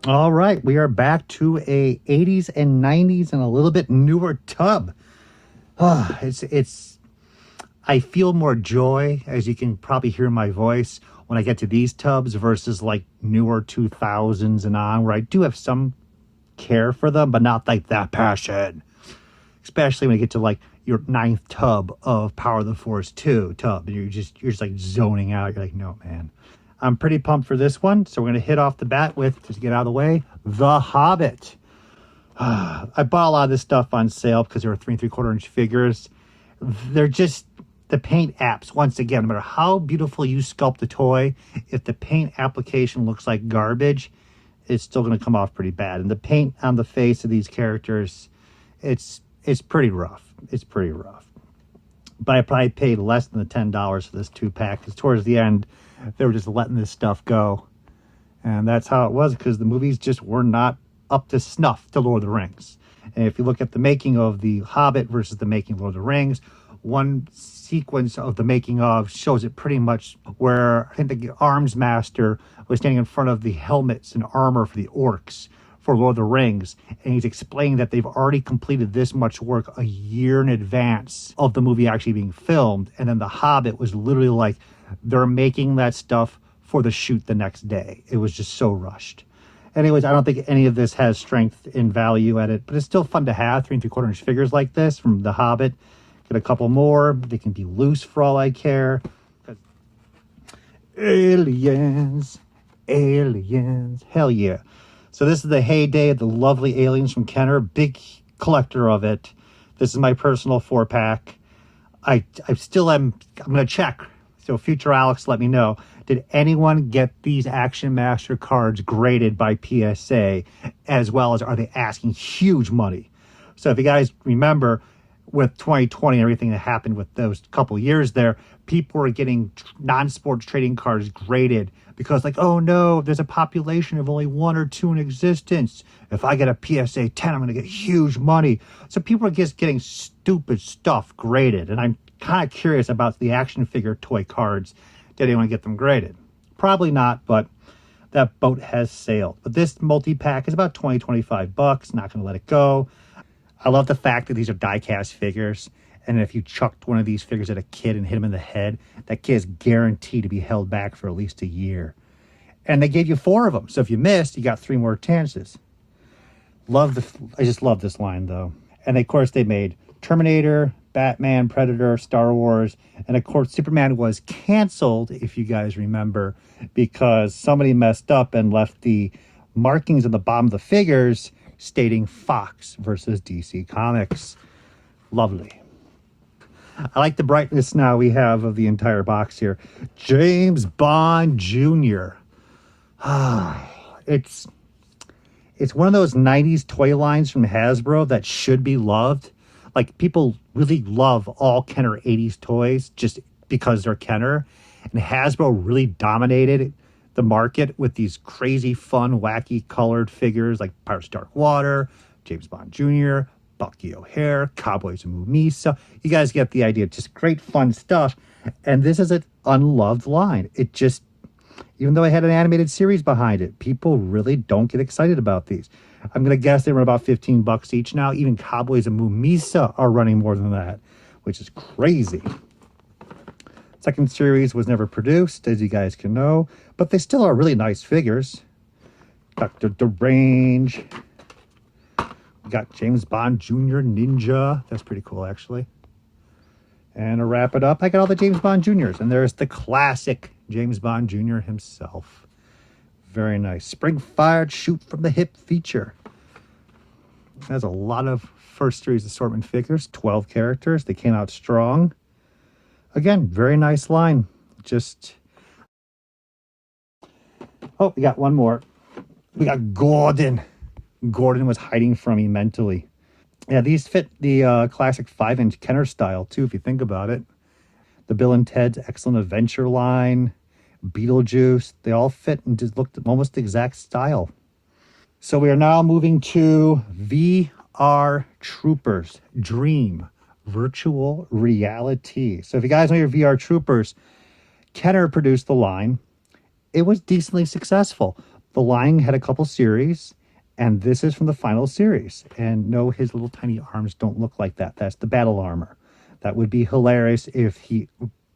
All right, we are back to a 80s and 90s and a little bit newer tub. It's I feel more joy, as you can probably hear in my voice, when I get to these tubs versus like newer 2000s and on, where I do have some care for them, but not like that passion. Especially when you get to like your ninth tub of Power of the Force 2 tub, and you're just like zoning out. You're like, no, man. I'm pretty pumped for this one, so we're gonna hit off the bat with, just to get out of the way, The Hobbit. I bought a lot of this stuff on sale because they were 3 3/4 inch figures. They're just the paint apps. Once again, no matter how beautiful you sculpt the toy, if the paint application looks like garbage, it's still going to come off pretty bad. And the paint on the face of these characters, it's pretty rough. It's pretty rough. But I probably paid less than the $10 for this 2-pack, because towards the end, they were just letting this stuff go. And that's how it was, because the movies just were not up to snuff to Lord of the Rings. And if you look at the making of The Hobbit versus the making of Lord of the Rings, one sequence of the making of shows it pretty much, where I think the arms master was standing in front of the helmets and armor for the orcs for Lord of the Rings, and he's explaining that they've already completed this much work a year in advance of the movie actually being filmed. And then The Hobbit was literally like, they're making that stuff for the shoot the next day. It was just so rushed. Anyways, I don't think any of this has strength in value at it, but it's still fun to have 3 3/4 inch figures like this from The Hobbit. Get a couple more. They can be loose for all I care. Aliens, aliens, hell yeah. So this is the heyday of the lovely aliens from Kenner. Big collector of it. This is my personal 4-pack. I still am. I'm going to check. So future Alex, let me know. Did anyone get these Action Master cards graded by PSA, as well as are they asking huge money? So if you guys remember, with 2020 and everything that happened with those couple years there, people were getting non-sports trading cards graded because, like, oh no, there's a population of only 1 or 2 in existence. If I get a PSA 10, I'm going to get huge money. So people are just getting stupid stuff graded. And I'm kind of curious about the action figure toy cards. Did anyone get them graded? Probably not, but that boat has sailed. But this multi-pack is about 20-25 bucks. Not going to let it go. I love the fact that these are die-cast figures, and if you chucked one of these figures at a kid and hit him in the head, that kid is guaranteed to be held back for at least a year. And they gave you 4 of them, so if you missed, you got 3 more chances. I just love this line, though. And of course, they made Terminator, Batman, Predator, Star Wars, and of course, Superman was canceled, if you guys remember, because somebody messed up and left the markings on the bottom of the figures stating Fox versus DC Comics. Lovely. I like the brightness now we have of the entire box here. James Bond Jr. It's one of those 90s toy lines from Hasbro that should be loved. Like, people really love all Kenner 80s toys just because they're Kenner. And Hasbro really dominated the market with these crazy, fun, wacky colored figures like Pirates of Dark Water, James Bond Jr., Bucky O'Hare, Cowboys and Mumisa. You guys get the idea. Just great, fun stuff. And this is an unloved line. It just, even though I had an animated series behind it, people really don't get excited about these. I'm going to guess they run about 15 bucks each now. Even Cowboys and Mumisa are running more than that, which is crazy. Second series was never produced, as you guys can know, but they still are really nice figures. Dr. Derange. We got James Bond Jr. Ninja. That's pretty cool, actually. And to wrap it up, I got all the James Bond Juniors. And there's the classic James Bond Jr. himself. Very nice. Spring fired, shoot from the hip feature. There's a lot of first series assortment figures. 12 characters. They came out strong. Again, very nice line. Just... oh, we got one more. We got Gordon. Gordon was hiding from me mentally. Yeah, these fit the classic 5-inch Kenner style, too, if you think about it. The Bill and Ted's Excellent Adventure line, Beetlejuice, they all fit and just looked almost the exact style. So we are now moving to VR Troopers Dream Virtual Reality. So if you guys know your VR Troopers, Kenner produced the line. It was decently successful, The line had a couple series, and this is from the final series. And no, his little tiny arms don't look like that. That's the battle armor. That would be hilarious if he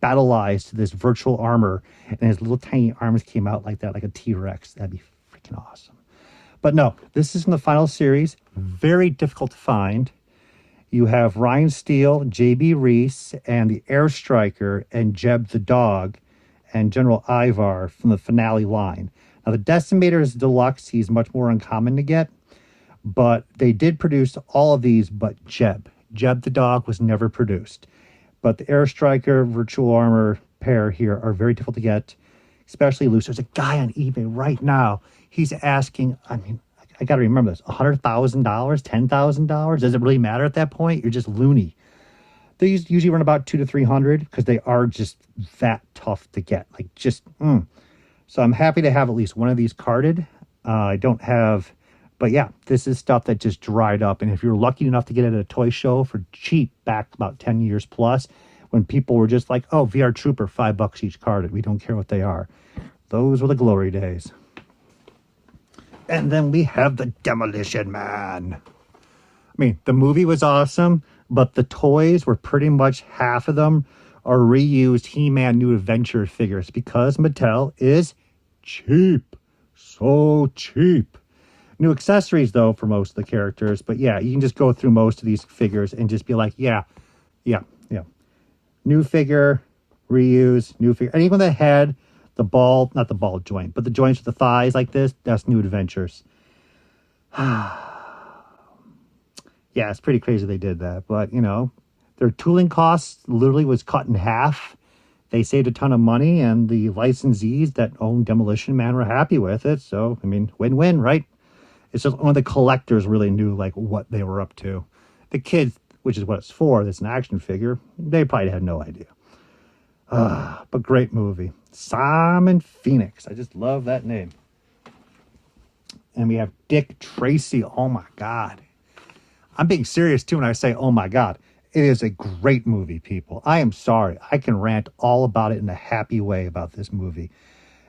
battleized this virtual armor and his little tiny arms came out like that, like a T-Rex. That'd be freaking awesome. But no, this is from the final series. Very difficult to find. You have Ryan Steele, J.B. Reese, and the Air Striker, and Jeb the Dog, and General Ivar from the finale line. Now, the Decimator is deluxe. He's much more uncommon to get, but they did produce all of these but Jeb. Jeb the Dog was never produced. But the Air Striker, Virtual Armor pair here are very difficult to get, especially loose. There's a guy on eBay right now. He's asking, I mean, I got to remember this, $100,000, $10,000. Does it really matter at that point? You're just loony. They usually run about 200 to 300 because they are just that tough to get. Like just, So I'm happy to have at least one of these carded. I don't have, but yeah, this is stuff that just dried up. And if you're lucky enough to get it at a toy show for cheap back about 10 years plus, when people were just like, oh, VR Trooper, $5 each carded. We don't care what they are. Those were the glory days. And then we have the Demolition Man. I mean, the movie was awesome, but the toys were pretty much half of them are reused He-Man New Adventure figures because Mattel is cheap. So cheap. New accessories, though, for most of the characters. But yeah, you can just go through most of these figures and just be like, yeah. New figure, reuse, new figure. And even that had the ball, not the ball joint, but the joints with the thighs like this, that's New Adventures. Yeah, it's pretty crazy they did that. But, you know, their tooling costs literally was cut in half. They saved a ton of money, and the licensees that own Demolition Man were happy with it. So, I mean, win-win, right? It's just only the collectors really knew, like, what they were up to. The kids, which is what it's for, that's an action figure, they probably had no idea. But great movie. Simon Phoenix. I just love that name. And we have Dick Tracy. Oh, my God. I'm being serious, too, when I say, oh, my God. It is a great movie, people. I am sorry. I can rant all about it in a happy way about this movie.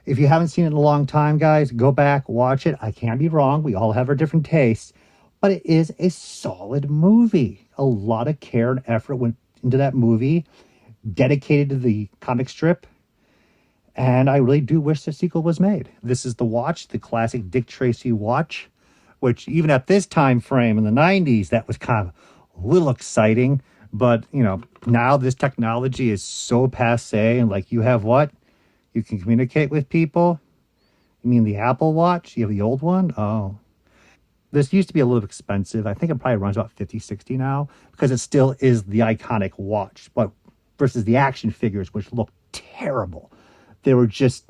If you haven't seen it in a long time, guys, go back, watch it. I can't be wrong. We all have our different tastes. But it is a solid movie. A lot of care and effort went into that movie, dedicated to the comic strip. And I really do wish the sequel was made. This is the watch, the classic Dick Tracy watch, which even at this time frame in the 90s, that was kind of a little exciting. But, you know, now this technology is so passe. And like, you have what? You can communicate with people? You mean the Apple Watch? You have the old one? Oh. This used to be a little expensive. I think it probably runs about 50, 60 now because it still is the iconic watch. But versus the action figures, which look terrible. They were just,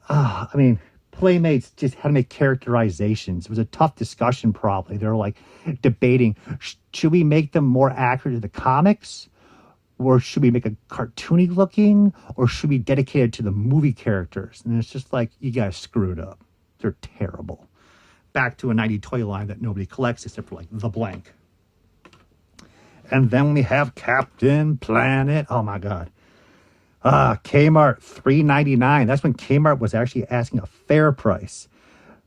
I mean, Playmates just had to make characterizations. It was a tough discussion probably. They were like debating, should we make them more accurate to the comics? Or should we make a cartoony looking? Or should we dedicate it to the movie characters? And it's just like, you guys screwed up. They're terrible. Back to a 90 toy line that nobody collects except for like the blank. And then we have Captain Planet. Oh my God. Kmart $3.99. That's when Kmart was actually asking a fair price.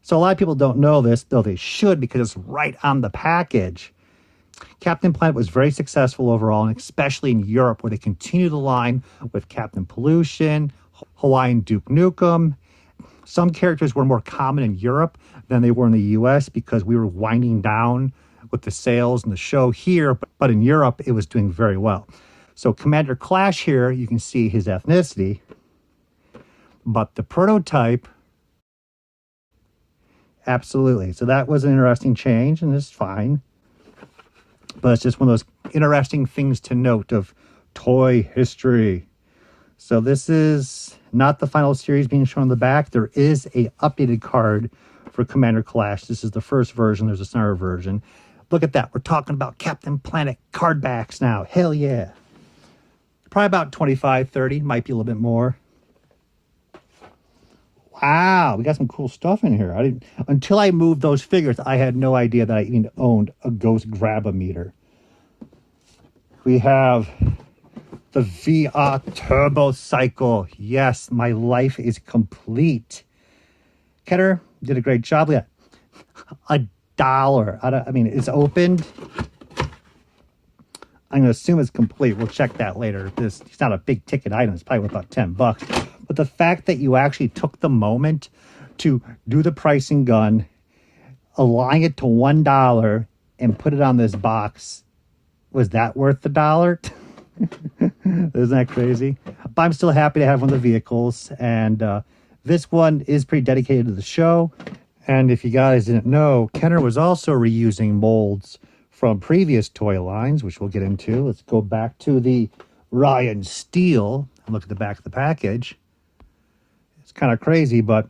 So a lot of people don't know this, though they should because it's right on the package. Captain Planet was very successful overall, and especially in Europe, where they continue the line with Captain Pollution, Hawaiian Duke Nukem. Some characters were more common in Europe than they were in the US because we were winding down with the sales and the show here, but in Europe, it was doing very well. So Commander Clash here, you can see his ethnicity, but the prototype, absolutely. So that was an interesting change, and it's fine. But it's just one of those interesting things to note of toy history. So this is not the final series being shown on the back. There is a updated card for Commander Clash. This is the first version. There's a center version. Look at that. We're talking about Captain Planet card backs now. Hell yeah. Probably about 25, 30. Might be a little bit more. Wow, we got some cool stuff in here. Until I moved those figures, I had no idea that I even owned a Ghost Grab-A-Meter. We have the VR Turbocycle. Yes, my life is complete. Kenner did a great job. Yeah, $1. I mean, it's opened. I'm going to assume it's complete. We'll check that later. It's not a big ticket item. It's probably worth about $10. But the fact that you actually took the moment to do the pricing gun, align it to $1, and put it on this box, was that worth the $1? Isn't that crazy? But I'm still happy to have one of the vehicles. And this one is pretty dedicated to the show. And if you guys didn't know, Kenner was also reusing molds from previous toy lines, which we'll get into. Let's go back to the Ryan Steel and look at the back of the package. It's kind of crazy, but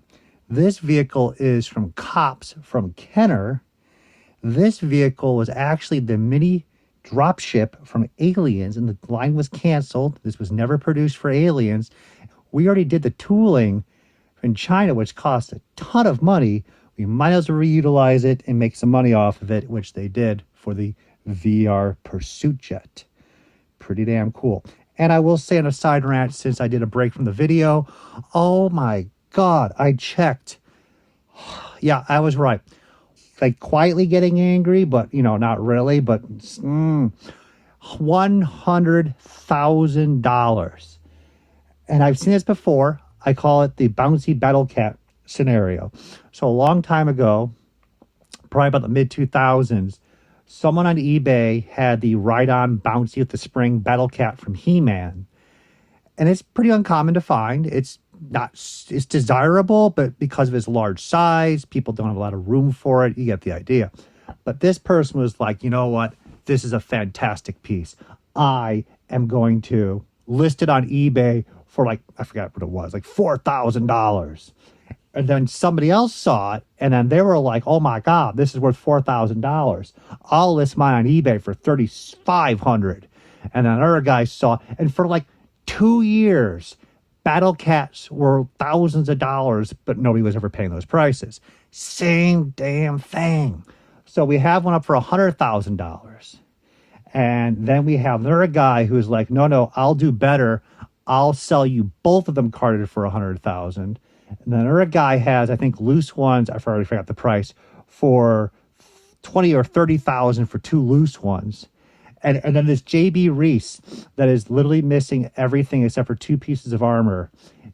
this vehicle is from Cops from Kenner. This vehicle was actually the mini dropship from Aliens, and the line was canceled. This was never produced for Aliens. We already did the tooling in China, which cost a ton of money. We might as well reutilize it and make some money off of it, which they did for the VR Pursuit Jet. Pretty damn cool. And I will say on a side rant, since I did a break from the video, oh my God, I checked. Yeah, I was right. Like quietly getting angry, but not really, but $100,000. And I've seen this before. I call it the bouncy Battlecat scenario. So a long time ago, probably about the mid-2000s, someone on eBay had the ride-on bouncy with the spring Battlecat from He-Man. And it's pretty uncommon to find. It's desirable, but because of its large size, people don't have a lot of room for it. You get the idea. But this person was like, you know what? This is a fantastic piece. I am going to list it on eBay for I forgot what it was, like $4,000. And then somebody else saw it, and then they were like, oh my God, this is worth $4,000. I'll list mine on eBay for $3,500. And then another guy saw it, and for 2 years, Battlecats were thousands of dollars, but nobody was ever paying those prices. Same damn thing. So we have one up for $100,000. And then we have another guy who's like, no, I'll do better. I'll sell you both of them carded for $100,000. And then another guy has, I think, loose ones. I already forgot the price, for $20,000 or $30,000 for 2 loose ones. And then this JB Reese that is literally missing everything except for 2 pieces of armor.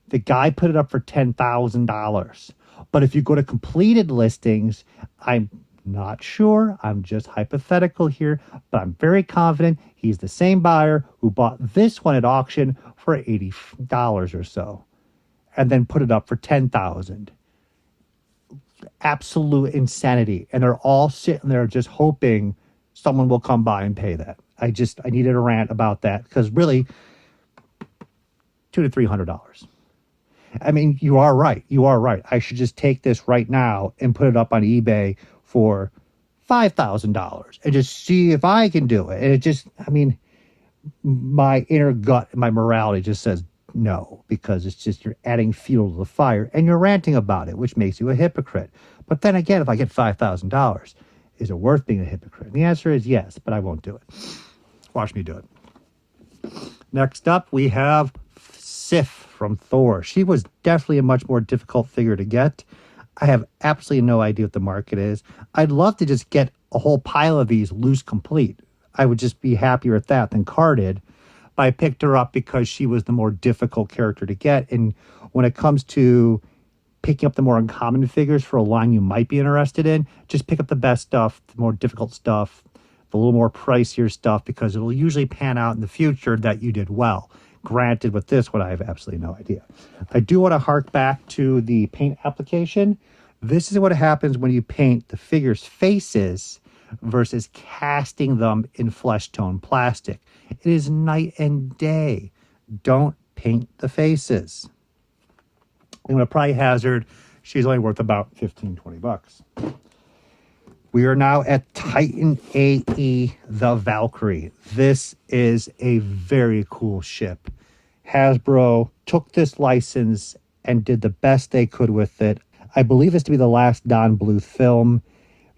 The guy put it up for $10,000. But if you go to completed listings, I'm not sure. I'm just hypothetical here, but I'm very confident he's the same buyer who bought this one at auction for $80 or so, and then put it up for $10,000. Absolute insanity. And they're all sitting there just hoping someone will come by and pay that. I needed a rant about that, because really, $200 to $300. I mean, you are right. I should just take this right now and put it up on eBay for $5,000 and just see if I can do it. And my inner gut, my morality just says no, because it's just, you're adding fuel to the fire and you're ranting about it, which makes you a hypocrite. But then again, if I get $5,000, is it worth being a hypocrite? And the answer is yes, but I won't do it. Watch me do it. Next up, we have Sif from Thor. She was definitely a much more difficult figure to get. I have absolutely no idea what the market is. I'd love to just get a whole pile of these loose complete. I would just be happier at that than carded. But I picked her up because she was the more difficult character to get. And when it comes to picking up the more uncommon figures for a line you might be interested in, just pick up the best stuff, the more difficult stuff, the little more pricier stuff, because it'll usually pan out in the future that you did well. Granted, with this one, I have absolutely no idea. I do want to hark back to the paint application. This is what happens when you paint the figures' faces versus casting them in flesh tone plastic. It is night and day. Don't paint the faces. I'm going to probably hazard she's only worth about $15-20. We are now at Titan AE, the Valkyrie. This is a very cool ship. Hasbro took this license and did the best they could with it. I believe this to be the last Don Bluth film,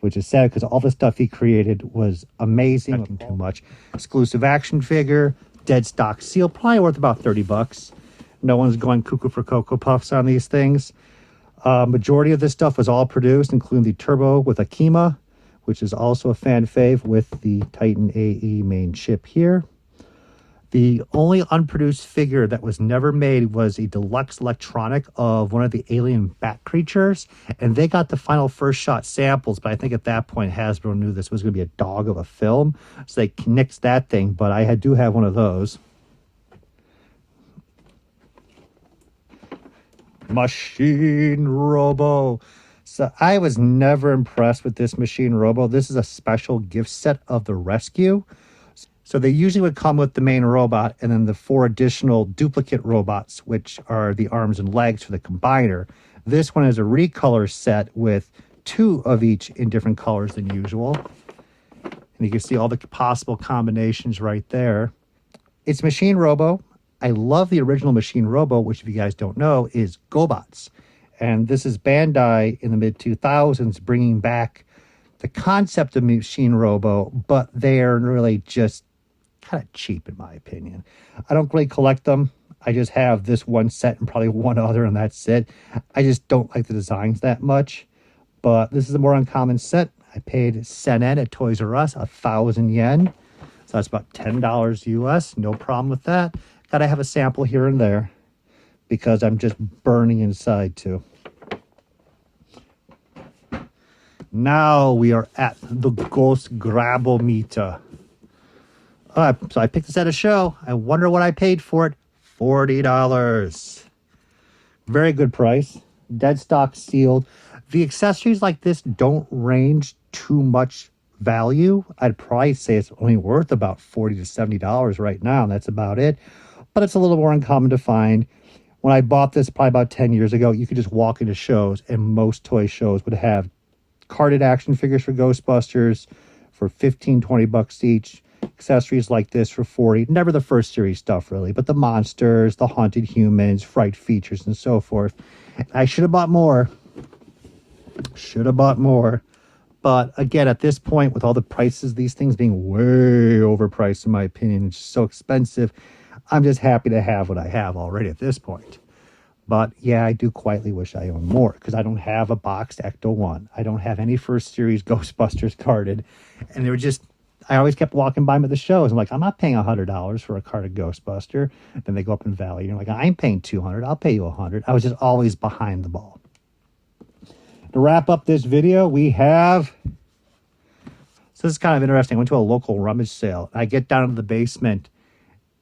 which is sad because all the stuff he created was amazing. Nothing too much. Exclusive action figure, dead stock seal, probably worth about $30. No one's going cuckoo for Cocoa Puffs on these things. Majority of this stuff was all produced, including the Turbo with Akima, which is also a fan fave with the Titan AE main chip here. The only unproduced figure that was never made was a deluxe electronic of one of the alien bat creatures, and they got the final first shot samples, but I think at that point Hasbro knew this was going to be a dog of a film, so they nixed that thing, but I do have one of those. Machine Robo. So I was never impressed with this Machine Robo. This is a special gift set of the Rescue. So they usually would come with the main robot and then the 4 additional duplicate robots, which are the arms and legs for the combiner. This one is a recolor set with 2 of each in different colors than usual. And you can see all the possible combinations right there. It's Machine Robo. I love the original Machine Robo, which if you guys don't know is GoBots. And this is Bandai in the mid-2000s bringing back the concept of Machine Robo, but they're really just kind of cheap in my opinion. I don't really collect them. I just have this one set and probably one other, and that's it. I just don't like the designs that much, but this is a more uncommon set. I paid Senen at Toys R Us 1,000 yen, so that's about $10 US. No problem with that. Gotta have a sample here and there because I'm just burning inside too. Now we are at the Ghost Grabometer. So I picked this at a show. I wonder what I paid for it. $40. Very good price. Dead stock sealed. The accessories like this don't range too much value. I'd probably say it's only worth about $40 to $70 right now, and that's about it. But it's a little more uncommon to find. When I bought this probably about 10 years ago, you could just walk into shows, and most toy shows would have carded action figures for Ghostbusters for 15, 20 bucks each. Accessories like this for 40. Never the first series stuff really, but the monsters, the haunted humans, fright features, and so forth. I should have bought more. But again, at this point, with all the prices, these things being way overpriced in my opinion, it's just so expensive, I'm just happy to have what I have already at this point. But yeah, I do quietly wish I owned more because I don't have a boxed Ecto-1. I don't have any first series Ghostbusters carded. And they were just, I always kept walking by them at the shows. I'm like, I'm not paying $100 for a carded Ghostbuster. Then they go up in value. You're like, I'm paying $200. I'll pay you $100. I was just always behind the ball. To wrap up this video, we have... So this is kind of interesting. I went to a local rummage sale. I get down into the basement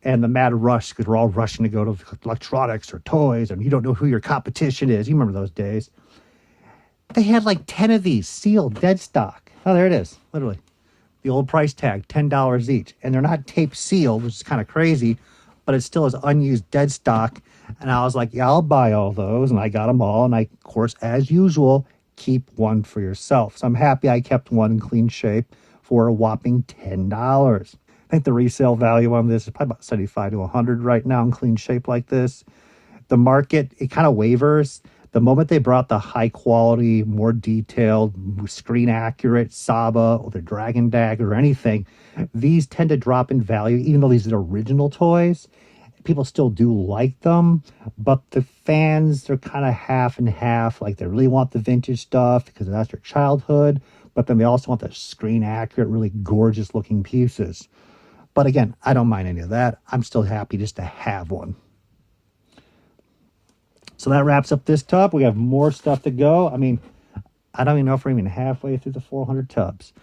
and the mad rush because we're all rushing to go to electronics or toys and you don't know who your competition is. You remember those days. They had like 10 of these sealed, dead stock. Oh, there it is. Literally. The old price tag, $10 each. And they're not tape sealed, which is kind of crazy, but it still is unused dead stock. And I was like, yeah, I'll buy all those. And I got them all. And I, of course, as usual, keep one for yourself. So I'm happy I kept one in clean shape for a whopping $10. I think the resale value on this is probably about 75 to 100 right now in clean shape like this. The market, it kind of wavers. The moment they brought the high quality, more detailed, screen accurate Saba or the Dragon Dagger or anything, these tend to drop in value, even though these are original toys. People still do like them, but the fans, they're kind of half and half. Like they really want the vintage stuff because that's their childhood, but then they also want the screen accurate, really gorgeous looking pieces. But again, I don't mind any of that. I'm still happy just to have one. So that wraps up this tub. We have more stuff to go. I mean, I don't even know if we're even halfway through the 400 tubs.